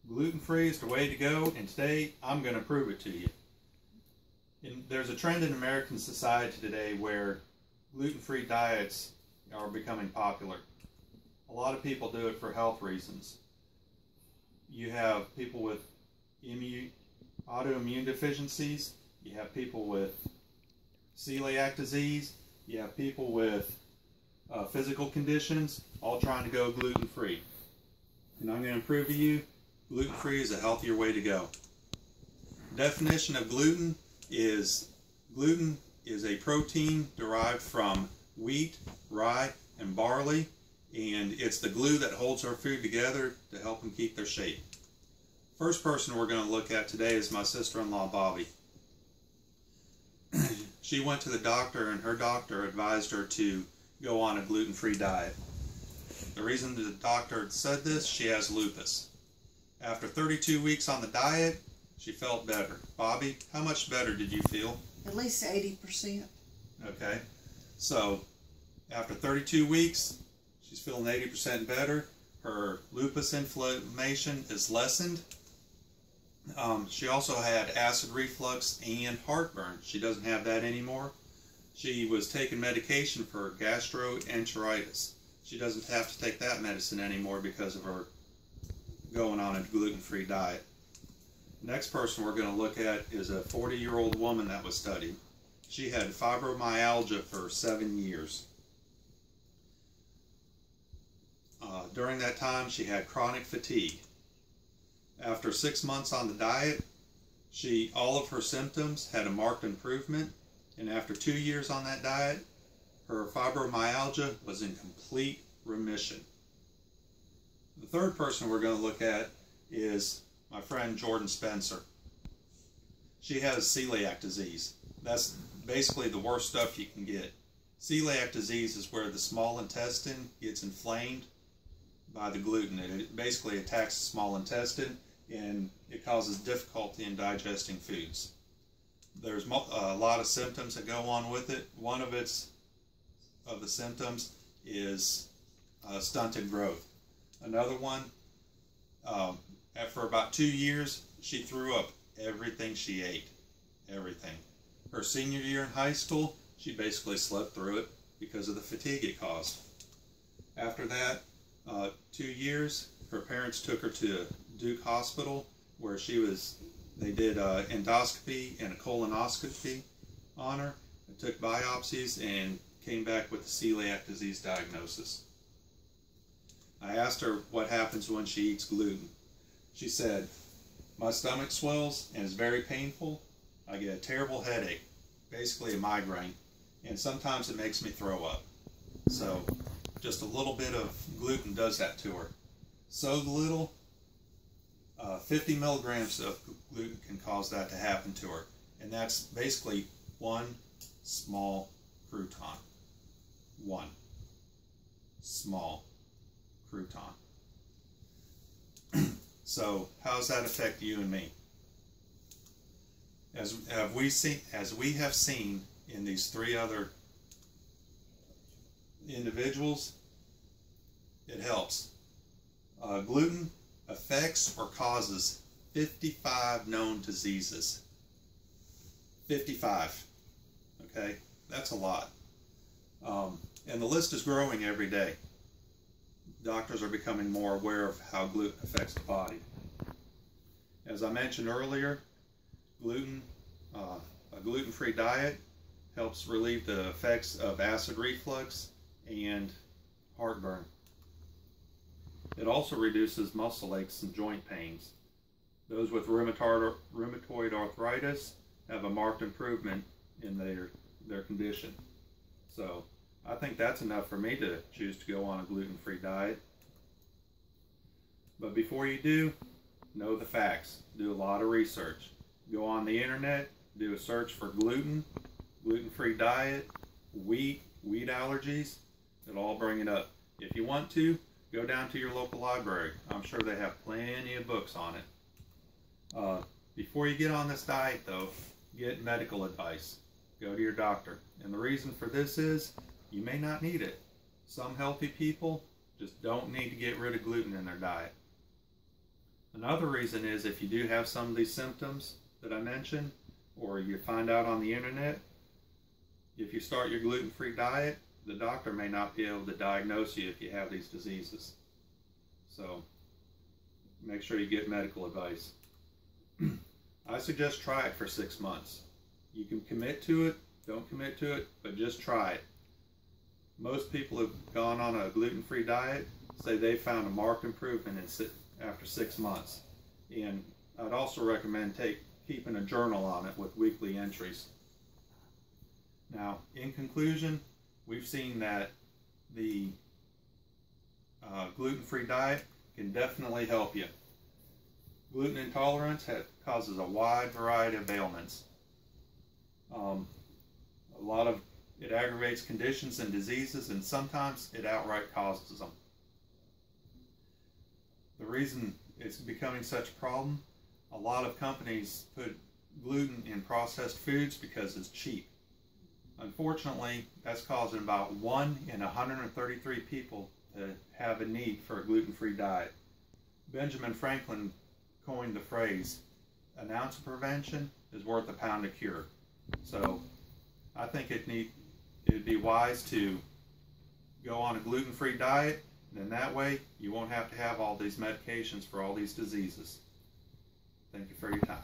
Gluten-free is the way to go, and today I'm going to prove it to you. There's a trend in American society today where gluten-free diets are becoming popular. A lot of people do it for health reasons. You have people with autoimmune deficiencies, you have people with celiac disease, you have people with physical conditions, all trying to go gluten-free. And I'm going to prove to you gluten-free is a healthier way to go. Definition of gluten is a protein derived from wheat, rye, and barley, and it's the glue that holds our food together to help them keep their shape. First person we're going to look at today is my sister-in-law, Bobby. She went to the doctor, and her doctor advised her to go on a gluten-free diet. The reason the doctor said this, she has lupus. After 32 weeks on the diet, she felt better. Bobby, how much better did you feel? At least 80%. Okay. So, after 32 weeks, she's feeling 80% better. Her lupus inflammation is lessened. She also had acid reflux and heartburn. She doesn't have that anymore. She was taking medication for gastroenteritis. She doesn't have to take that medicine anymore because of her going on a gluten-free diet. Next person we're going to look at is a 40-year-old woman that was studied. She had fibromyalgia for 7 years. During that time, she had chronic fatigue. After 6 months on the diet, all of her symptoms had a marked improvement, and after 2 years on that diet, her fibromyalgia was in complete remission. The third person we're going to look at is my friend Jordan Spencer. She has celiac disease. That's basically the worst stuff you can get. Celiac disease is where the small intestine gets inflamed by the gluten. It basically attacks the small intestine, and it causes difficulty in digesting foods. There's a lot of symptoms that go on with it. One of the symptoms is stunted growth. Another one, for about 2 years, she threw up everything she ate. Everything. Her senior year in high school, she basically slept through it because of the fatigue it caused. After that, 2 years, her parents took her to Duke Hospital, where they did endoscopy and a colonoscopy on her. They took biopsies and came back with the celiac disease diagnosis. I asked her what happens when she eats gluten. She said, "My stomach swells and is very painful. I get a terrible headache, basically a migraine, and sometimes it makes me throw up." So just a little bit of gluten does that to her. So little, 50 milligrams of gluten can cause that to happen to her. And that's basically one small crouton. One small crouton. So how does that affect you and me? As we have seen in these three other individuals, it helps. Gluten affects or causes 55 known diseases. 55. Okay, that's a lot. And the list is growing every day. Doctors are becoming more aware of how gluten affects the body. As I mentioned earlier, a gluten-free diet helps relieve the effects of acid reflux and heartburn. It also reduces muscle aches and joint pains. Those with rheumatoid arthritis have a marked improvement in their condition. So I think that's enough for me to choose to go on a gluten-free diet. But before you do, know the facts. Do a lot of research. Go on the internet, do a search for gluten, gluten-free diet, wheat allergies. It'll all bring it up. If you want to, go down to your local library. I'm sure they have plenty of books on it. Before you get on this diet though, get medical advice. Go to your doctor. And the reason for this is, you may not need it. Some healthy people just don't need to get rid of gluten in their diet. Another reason is if you do have some of these symptoms that I mentioned, or you find out on the internet, if you start your gluten-free diet, the doctor may not be able to diagnose you if you have these diseases. So make sure you get medical advice. I suggest try it for 6 months. You can commit to it, don't commit to it, but just try it. Most people who've gone on a gluten-free diet say they found a marked improvement after 6 months. And I'd also recommend keeping a journal on it with weekly entries. Now, in conclusion, we've seen that the gluten-free diet can definitely help you. Gluten intolerance causes a wide variety of ailments. It aggravates conditions and diseases, and sometimes it outright causes them. The reason it's becoming such a problem, a lot of companies put gluten in processed foods because it's cheap. Unfortunately, that's causing about 1 in 133 people to have a need for a gluten-free diet. Benjamin Franklin coined the phrase, "An ounce of prevention is worth a pound of cure." So I think it'd be wise to go on a gluten-free diet, and then that way you won't have to have all these medications for all these diseases. Thank you for your time.